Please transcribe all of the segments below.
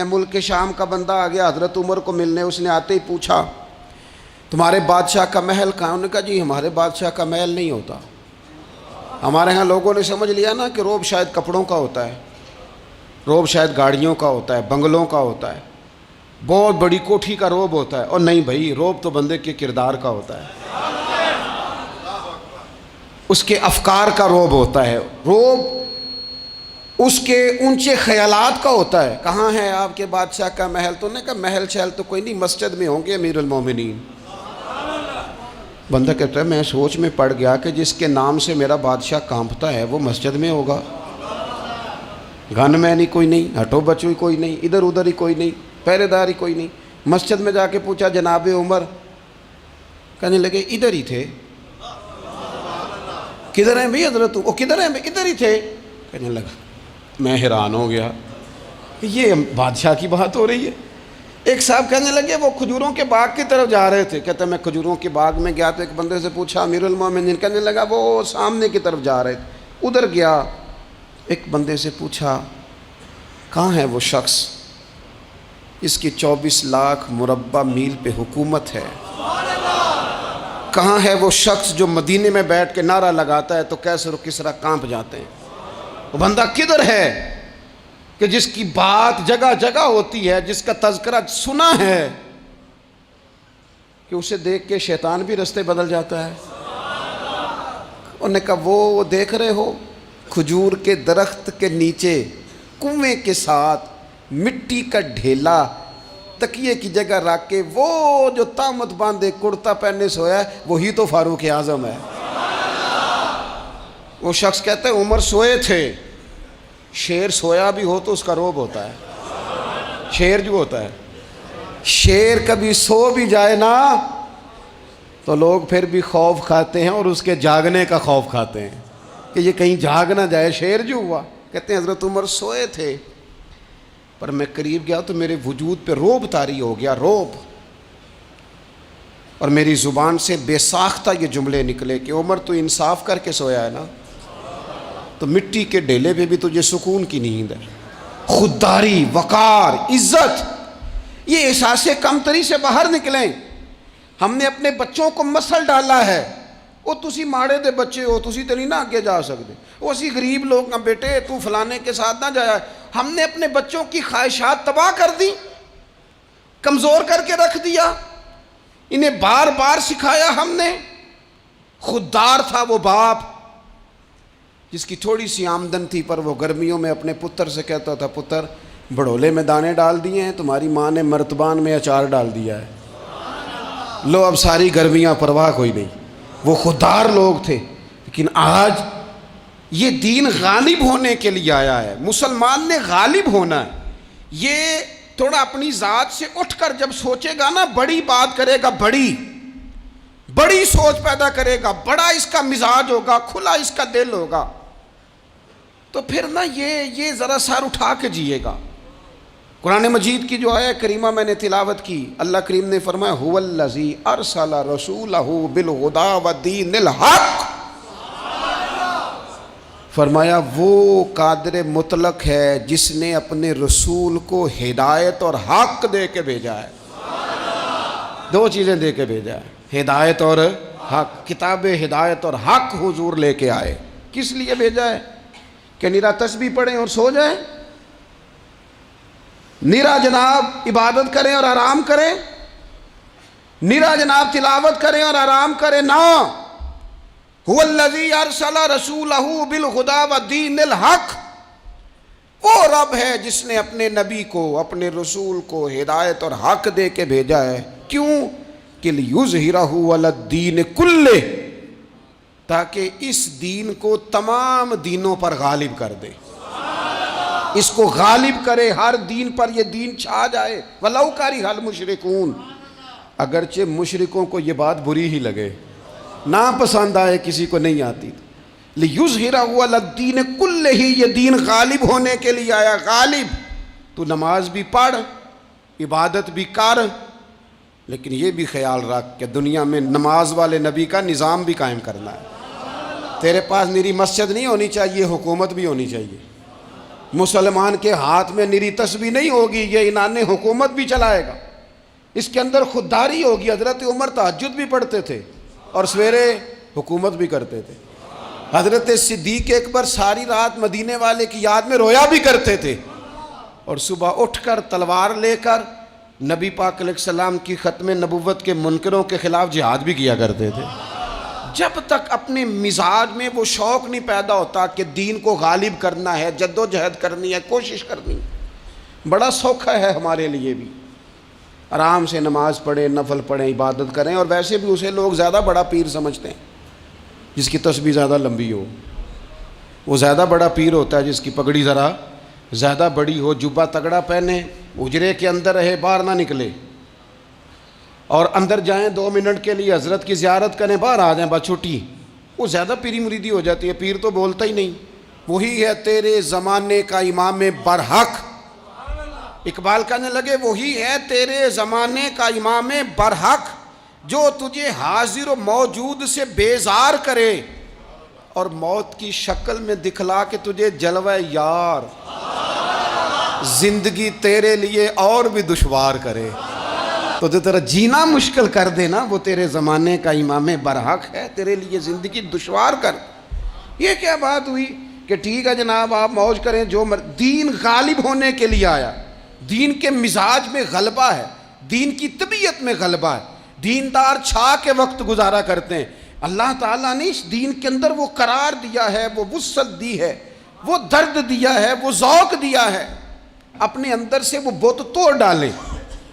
ملک شام کا بندہ آ گیا حضرت عمر کو ملنے، اس نے آتے ہی پوچھا تمہارے بادشاہ کا محل کہاں؟ انہوں نے کہا جی ہمارے بادشاہ کا محل نہیں ہوتا، ہمارے ہاں لوگوں نے سمجھ لیا نا کہ روب شاید کپڑوں کا ہوتا ہے، روب شاید گاڑیوں کا ہوتا ہے، بنگلوں کا ہوتا ہے، بہت بڑی کوٹھی کا روب ہوتا ہے۔ اور نہیں بھائی، روب تو بندے کے کردار کا ہوتا ہے، اس کے افکار کا روب ہوتا ہے، روب اس کے اونچے خیالات کا ہوتا ہے۔ کہاں ہے آپ کے بادشاہ کا محل؟ تو نے کہا محل شہل تو کوئی نہیں، مسجد میں ہوں گے امیر المومنین۔ بندہ کہتا ہے میں سوچ میں پڑ گیا کہ جس کے نام سے میرا بادشاہ کانپتا ہے وہ مسجد میں ہوگا، گن میں نہیں کوئی نہیں، ہٹو بچو ہی کوئی نہیں، ادھر ادھر ہی کوئی نہیں، پہرے دار ہی کوئی نہیں۔ مسجد میں جا کے پوچھا جناب عمر، کہنے لگے ادھر ہی تھے۔ کدھر ہیں بھئی حضرت؟ وہ کدھر ہیں بھئی؟ ادھر ہی تھے۔ کہنے لگا میں حیران ہو گیا کہ یہ بادشاہ کی بات ہو رہی ہے۔ ایک صاحب کہنے لگے وہ کھجوروں کے باغ کی طرف جا رہے تھے، کہتے میں کھجوروں کے باغ میں گیا تو ایک بندے سے پوچھا امیر المومنین، کہنے لگا وہ سامنے کی طرف جا رہے تھے، ادھر گیا۔ ایک بندے سے پوچھا کہاں ہے وہ شخص اس کی 24 لاکھ مربع میل پہ حکومت ہے؟ کہاں ہے وہ شخص جو مدینے میں بیٹھ کے نعرہ لگاتا ہے تو کیسر و کسریٰ کانپ جاتے ہیں؟ وہ بندہ کدھر ہے کہ جس کی بات جگہ جگہ ہوتی ہے، جس کا تذکرہ سنا ہے کہ اسے دیکھ کے شیطان بھی رستے بدل جاتا ہے؟ انہوں نے کہا وہ دیکھ رہے ہو کھجور کے درخت کے نیچے کنویں کے ساتھ مٹی کا ڈھیلا تکیے کی جگہ رکھ کے وہ جو تامت باندھے کرتا پہنے سویا ہے وہی تو فاروق اعظم ہے۔ وہ شخص کہتا ہے عمر سوئے تھے۔ شیر سویا بھی ہو تو اس کا روب ہوتا ہے، شیر جو ہوتا ہے، شیر کبھی سو بھی جائے نا تو لوگ پھر بھی خوف کھاتے ہیں اور اس کے جاگنے کا خوف کھاتے ہیں کہ یہ کہیں جاگ نہ جائے۔ شیر جو ہوا، کہتے ہیں حضرت عمر سوئے تھے پر میں قریب گیا تو میرے وجود پہ روب طاری ہو گیا، روب، اور میری زبان سے بے ساختہ یہ جملے نکلے کہ عمر تو انصاف کر کے سویا ہے نا، تو مٹی کے ڈھیلے پہ بھی تجھے سکون کی نیند ہے۔ خودداری، وقار، عزت، یہ احساس کمتری سے باہر نکلیں۔ ہم نے اپنے بچوں کو مسل ڈالا ہے، وہ تسی ماڑے دے بچے ہو، تسی تو نہیں نہ آگے جا سکتے، وہ اسی غریب لوگ نہ بیٹے تو فلانے کے ساتھ نہ جایا۔ ہم نے اپنے بچوں کی خواہشات تباہ کر دی، کمزور کر کے رکھ دیا، انہیں بار بار سکھایا ہم نے۔ خوددار تھا وہ باپ جس کی تھوڑی سی آمدن تھی پر وہ گرمیوں میں اپنے پتر سے کہتا تھا پتر بڑولے میں دانے ڈال دیے ہیں، تمہاری ماں نے مرتبان میں اچار ڈال دیا ہے، لو اب ساری گرمیاں پرواہ کوئی نہیں۔ وہ خوددار لوگ تھے۔ لیکن آج یہ دین غالب ہونے کے لیے آیا ہے، مسلمان نے غالب ہونا ہے۔ یہ تھوڑا اپنی ذات سے اٹھ کر جب سوچے گا نا، بڑی بات کرے گا، بڑی سوچ پیدا کرے گا، بڑا اس کا مزاج ہوگا، کھلا اس کا دل ہوگا، تو پھر نا یہ ذرا سر اٹھا کے جیے گا۔ قرآن مجید کی جو آیت کریمہ میں نے تلاوت کی، اللہ کریم نے فرمایا هو الذی ارسل رسولہ بالہدی ودین الحق، فرمایا وہ قادر مطلق ہے جس نے اپنے رسول کو ہدایت اور حق دے کے بھیجا ہے۔ دو چیزیں دے کے بھیجا ہے، ہدایت اور حق۔ کتاب ہدایت اور حق حضور لے کے آئے۔ کس لیے بھیجا ہے؟ کہ نیرا تسبیح پڑھیں اور سو جائیں؟ نیرا جناب عبادت کریں اور آرام کریں؟ نیرا جناب تلاوت کریں اور آرام کریں؟ نہ، هو الذی ارسل رسولہ بالہدی ودین الحق، وہ رب ہے جس نے اپنے نبی کو، اپنے رسول کو ہدایت اور حق دے کے بھیجا ہے۔ کیوں؟ کہ لیظہرہ علی الدین کلہ، تاکہ اس دین کو تمام دینوں پر غالب کر دے، اس کو غالب کرے، ہر دین پر یہ دین چھا جائے۔ وَلَوْ کَرِہَ الْمُشْرِكُونَ، اگرچہ مشرکوں کو یہ بات بری ہی لگے، نا پسند آئے، کسی کو نہیں آتی، لِيُظْهِرَهُ عَلَى الدِّينِ كُلِّهِ، یہ دین غالب ہونے کے لیے آیا۔ غالب، تو نماز بھی پڑھ، عبادت بھی کر، لیکن یہ بھی خیال رکھ کہ دنیا میں نماز والے نبی کا نظام بھی قائم کرنا ہے۔ تیرے پاس میری مسجد نہیں ہونی چاہیے، حکومت بھی ہونی چاہیے۔ مسلمان کے ہاتھ میں نری تسبیح نہیں ہوگی، یہ عنان حکومت بھی چلائے گا، اس کے اندر خودداری ہوگی۔ حضرت عمر تہجد بھی پڑھتے تھے اور سویرے حکومت بھی کرتے تھے۔ حضرت صدیق اکبر ساری رات مدینے والے کی یاد میں رویا بھی کرتے تھے، اور صبح اٹھ کر تلوار لے کر نبی پاک علیہ السلام کی ختم نبوت کے منکروں کے خلاف جہاد بھی کیا کرتے تھے۔ جب تک اپنے مزاج میں وہ شوق نہیں پیدا ہوتا کہ دین کو غالب کرنا ہے، جد و جہد کرنی ہے، کوشش کرنی ہے، بڑا سوکھا ہے ہمارے لیے بھی، آرام سے نماز پڑھیں، نفل پڑھیں، عبادت کریں، اور ویسے بھی اسے لوگ زیادہ بڑا پیر سمجھتے ہیں جس کی تسبیح زیادہ لمبی ہو، وہ زیادہ بڑا پیر ہوتا ہے جس کی پگڑی ذرا زیادہ بڑی ہو، جبہ تگڑا پہنے، اجرے کے اندر رہے، باہر نہ نکلے، اور اندر جائیں 2 منٹ کے لیے حضرت کی زیارت کریں، باہر آ جائیں بس چھٹی، وہ زیادہ پیری مریدی ہو جاتی ہے۔ پیر تو بولتا ہی نہیں، وہی ہے تیرے زمانے کا امام برحق۔ اقبال کہنے لگے وہی ہے تیرے زمانے کا امام برحق، جو تجھے حاضر و موجود سے بیزار کرے اور موت کی شکل میں دکھلا کے تجھے جلوہ یار، زندگی تیرے لیے اور بھی دشوار کرے، تو جو تیرا جینا مشکل کر دے نا، وہ تیرے زمانے کا امام برحق ہے، تیرے لیے زندگی دشوار کر۔ یہ کیا بات ہوئی کہ ٹھیک ہے جناب آپ موج کریں، جو دین غالب ہونے کے لیے آیا، دین کے مزاج میں غلبہ ہے، دین کی طبیعت میں غلبہ ہے، دیندار چھا کے وقت گزارا کرتے ہیں۔ اللہ تعالیٰ نے اس دین کے اندر وہ قرار دیا ہے، وہ وسعت دی ہے، وہ درد دیا ہے، وہ ذوق دیا ہے۔ اپنے اندر سے وہ بت توڑ ڈالیں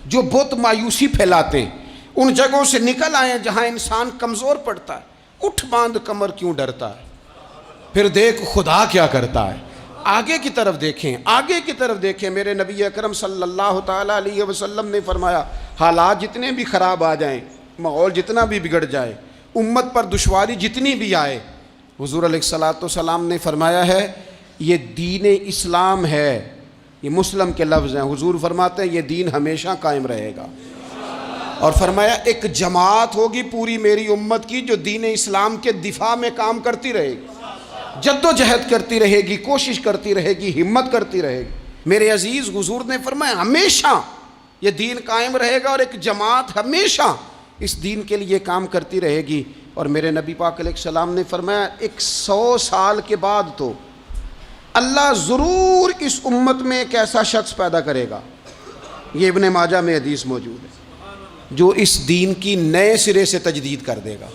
جو بت مایوسی پھیلاتے ہیں، ان جگہوں سے نکل آئیں جہاں انسان کمزور پڑتا ہے۔ اٹھ باندھ کمر کیوں ڈرتا ہے، پھر دیکھ خدا کیا کرتا ہے۔ آگے کی طرف دیکھیں، آگے کی طرف دیکھیں۔ میرے نبی اکرم صلی اللہ تعالیٰ علیہ وسلم نے فرمایا حالات جتنے بھی خراب آ جائیں، ماحول جتنا بھی بگڑ جائے، امت پر دشواری جتنی بھی آئے، حضور علیہ الصلوۃ والسلام نے فرمایا ہے یہ دین اسلام ہے، یہ مسلم کے لفظ ہیں، حضور فرماتے ہیں یہ دین ہمیشہ قائم رہے گا، اور فرمایا ایک جماعت ہوگی پوری میری امت کی جو دین اسلام کے دفاع میں کام کرتی رہے گی، جد و جہد کرتی رہے گی، کوشش کرتی رہے گی، ہمت کرتی رہے گی۔ میرے عزیز حضور نے فرمایا ہمیشہ یہ دین قائم رہے گا، اور ایک جماعت ہمیشہ اس دین کے لیے کام کرتی رہے گی۔ اور میرے نبی پاک علیہ السلام نے فرمایا 100 سال کے بعد تو اللہ ضرور اس امت میں ایک ایسا شخص پیدا کرے گا، یہ ابن ماجہ میں حدیث موجود ہے، جو اس دین کی نئے سرے سے تجدید کر دے گا۔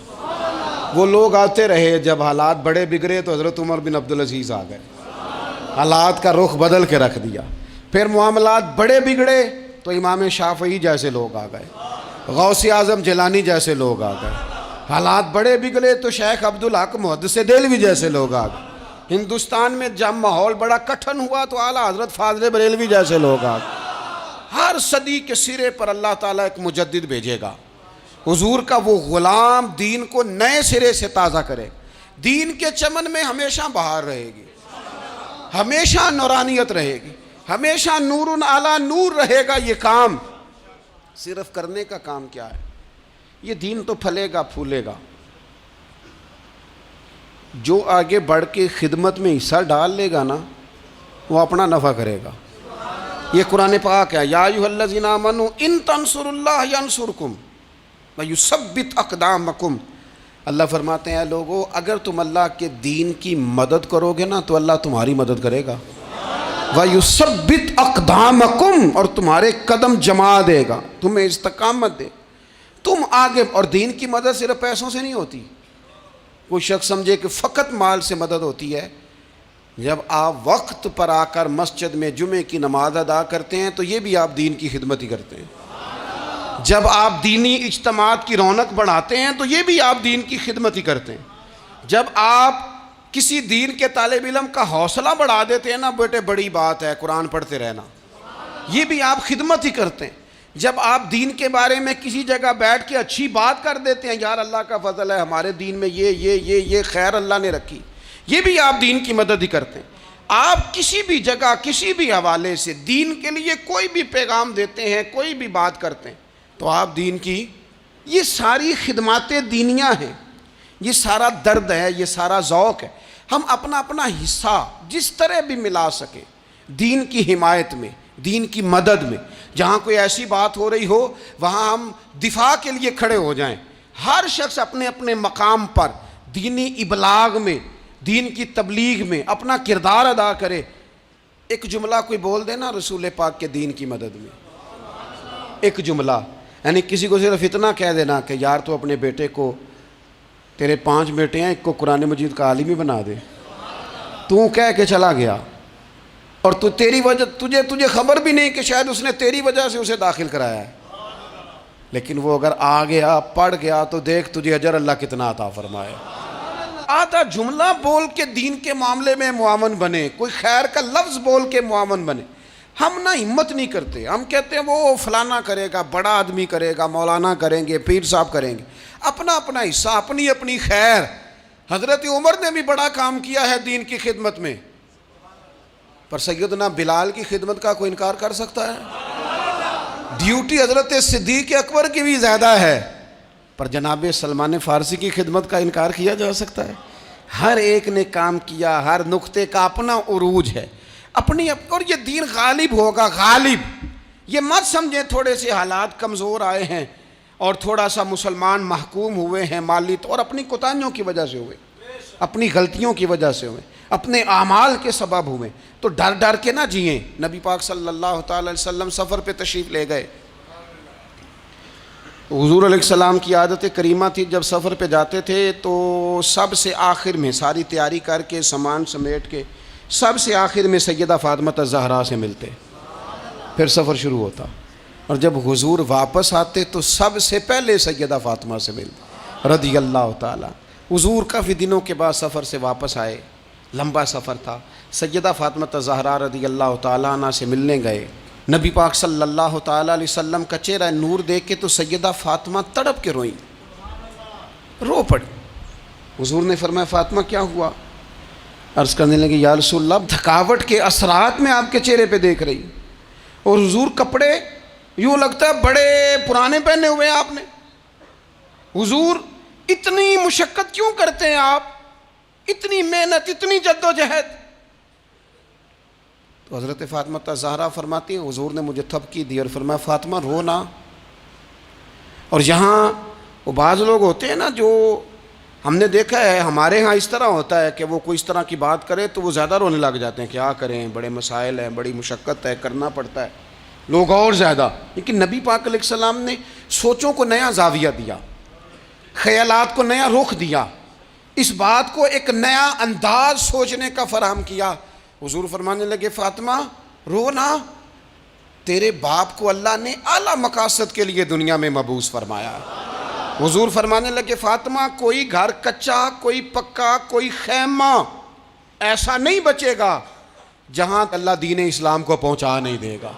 وہ لوگ آتے رہے، جب حالات بڑے بگڑے تو حضرت عمر بن عبدالعزیز آ گئے، حالات کا رخ بدل کے رکھ دیا۔ پھر معاملات بڑے بگڑے تو امام شافعی جیسے لوگ آ گئے، غوث اعظم جیلانی جیسے لوگ آ گئے۔ حالات بڑے بگڑے تو شیخ عبدالحق محدث دہلوی جیسے لوگ آ گئے۔ ہندوستان میں جب ماحول بڑا کٹھن ہوا تو اعلیٰ حضرت فاضل بریلوی جیسے لوگ آ گئے۔ ہر صدی کے سرے پر اللہ تعالیٰ ایک مجدد بھیجے گا، حضور کا وہ غلام دین کو نئے سرے سے تازہ کرے، دین کے چمن میں ہمیشہ بہار رہے گی، ہمیشہ نورانیت رہے گی، ہمیشہ نور اعلیٰ نور رہے گا۔ یہ کام صرف کرنے کا کام کیا ہے، یہ دین تو پھلے گا پھولے گا، جو آگے بڑھ کے خدمت میں حصہ ڈال لے گا نا وہ اپنا نفع کرے گا۔ یہ قرآن پاک ہے، یا ایھا الذین آمنوا ان تنصروا اللہ ینصرکم ویثبت اقدامکم۔ اللہ فرماتے ہیں اے لوگو اگر تم اللہ کے دین کی مدد کرو گے نا تو اللہ تمہاری مدد کرے گا، ویثبت اقدامکم، اور تمہارے قدم جما دے گا، تمہیں استقامت دے، تم آگے۔ اور دین کی مدد صرف پیسوں سے نہیں ہوتی، کوئی شخص سمجھے کہ فقط مال سے مدد ہوتی ہے۔ جب آپ وقت پر آ کر مسجد میں جمعے کی نماز ادا کرتے ہیں تو یہ بھی آپ دین کی خدمت ہی کرتے ہیں۔ جب آپ دینی اجتماعات کی رونق بڑھاتے ہیں تو یہ بھی آپ دین کی خدمت ہی کرتے ہیں۔ جب آپ کسی دین کے طالب علم کا حوصلہ بڑھا دیتے ہیں نا، بیٹے بڑی بات ہے قرآن پڑھتے رہنا، یہ بھی آپ خدمت ہی کرتے ہیں۔ جب آپ دین کے بارے میں کسی جگہ بیٹھ کے اچھی بات کر دیتے ہیں، یار اللہ کا فضل ہے ہمارے دین میں یہ خیر اللہ نے رکھی، یہ بھی آپ دین کی مدد ہی کرتے ہیں۔ آپ کسی بھی جگہ کسی بھی حوالے سے دین کے لیے کوئی بھی پیغام دیتے ہیں، کوئی بھی بات کرتے ہیں تو آپ دین کی، یہ ساری خدمات دینیاں ہیں، یہ سارا درد ہے، یہ سارا ذوق ہے۔ ہم اپنا اپنا حصہ جس طرح بھی ملا سکیں، دین کی حمایت میں، دین کی مدد میں، جہاں کوئی ایسی بات ہو رہی ہو وہاں ہم دفاع کے لیے کھڑے ہو جائیں۔ ہر شخص اپنے اپنے مقام پر دینی ابلاغ میں، دین کی تبلیغ میں اپنا کردار ادا کرے۔ ایک جملہ کوئی بول دے نا رسول پاک کے دین کی مدد میں، ایک جملہ، یعنی کسی کو صرف اتنا کہہ دینا کہ یار تو اپنے بیٹے کو، تیرے 5 بیٹے ہیں، ایک کو قرآن مجید کا عالم ہی بنا دے، تو کہہ کے چلا گیا اور تو تیری وجہ تجھے خبر بھی نہیں کہ شاید اس نے تیری وجہ سے اسے داخل کرایا ہے، لیکن وہ اگر آ گیا پڑھ گیا تو دیکھ تجھے اجر اللہ کتنا عطا فرمائے۔ آدھا جملہ بول کے دین کے معاملے میں معاون بنے، کوئی خیر کا لفظ بول کے معاون بنے۔ ہم نہ ہمت نہیں کرتے، ہم کہتے ہیں وہ فلانا کرے گا، بڑا آدمی کرے گا، مولانا کریں گے، پیر صاحب کریں گے، اپنا اپنا حصہ، اپنی اپنی خیر۔ حضرت عمر نے بھی بڑا کام کیا ہے دین کی خدمت میں، پر سیدنا بلال کی خدمت کا کوئی انکار کر سکتا ہے؟ ڈیوٹی حضرت صدیق اکبر کی بھی زیادہ ہے، پر جناب سلمان فارسی کی خدمت کا انکار کیا جا سکتا ہے؟ ہر ایک نے کام کیا، ہر نقطے کا اپنا عروج ہے، اپنی، اور یہ دین غالب ہوگا، غالب۔ یہ مت سمجھیں تھوڑے سے حالات کمزور آئے ہیں اور تھوڑا سا مسلمان محکوم ہوئے ہیں مالی طور، اپنی کوتاہیوں کی وجہ سے ہوئے، اپنی غلطیوں کی وجہ سے ہوئے، اپنے اعمال کے سبب ہوئے، تو ڈر ڈر کے نہ جئیں۔ نبی پاک صلی اللہ تعالی علیہ وسلم سفر پہ تشریف لے گئے، حضور علیہ السلام کی عادت کریمہ تھی جب سفر پہ جاتے تھے تو سب سے آخر میں ساری تیاری کر کے سامان سمیٹ کے سب سے آخر میں سیدہ فاطمہ الزہرا سے ملتے، پھر سفر شروع ہوتا، اور جب حضور واپس آتے تو سب سے پہلے سیدہ فاطمہ سے ملتے رضی اللہ تعالیٰ۔ حضور کافی دنوں کے بعد سفر سے واپس آئے، لمبا سفر تھا، سیدہ فاطمہ الزہرا رضی اللہ تعالیٰ عنہ سے ملنے گئے۔ نبی پاک صلی اللہ تعالیٰ علیہ وسلم کا چہرہ نور دیکھ کے تو سیدہ فاطمہ تڑپ کے روئیں، رو پڑی۔ حضور نے فرمایا فاطمہ کیا ہوا؟ عرض کرنے لگے یا رسول اللہ تھکاوٹ کے اثرات میں آپ کے چہرے پہ دیکھ رہی، اور حضور کپڑے یوں لگتا ہے بڑے پرانے پہنے ہوئے ہیں آپ نے، حضور اتنی مشقت کیوں کرتے ہیں آپ، اتنی محنت، اتنی جدوجہد؟ تو حضرت فاطمہ الزہرا فرماتی ہیں حضور نے مجھے تھپکی دی اور فرمایا فاطمہ رو نا۔ اور یہاں وہ بعض لوگ ہوتے ہیں نا جو ہم نے دیکھا ہے، ہمارے ہاں اس طرح ہوتا ہے کہ وہ کوئی اس طرح کی بات کرے تو وہ زیادہ رونے لگ جاتے ہیں، کیا کریں، بڑے مسائل ہیں، بڑی مشقت ہے، کرنا پڑتا ہے، لوگ اور زیادہ۔ لیکن نبی پاک علیہ السلام نے سوچوں کو نیا زاویہ دیا، خیالات کو نیا رخ دیا، اس بات کو ایک نیا انداز سوچنے کا فراہم کیا۔ حضور فرمانے لگے فاطمہ رو نا، تیرے باپ کو اللہ نے اعلیٰ مقاصد کے لیے دنیا میں مبعوث فرمایا۔ حضور فرمانے لگے فاطمہ کوئی گھر کچا، کوئی پکا، کوئی خیمہ ایسا نہیں بچے گا جہاں اللہ دین اسلام کو پہنچا نہیں دے گا۔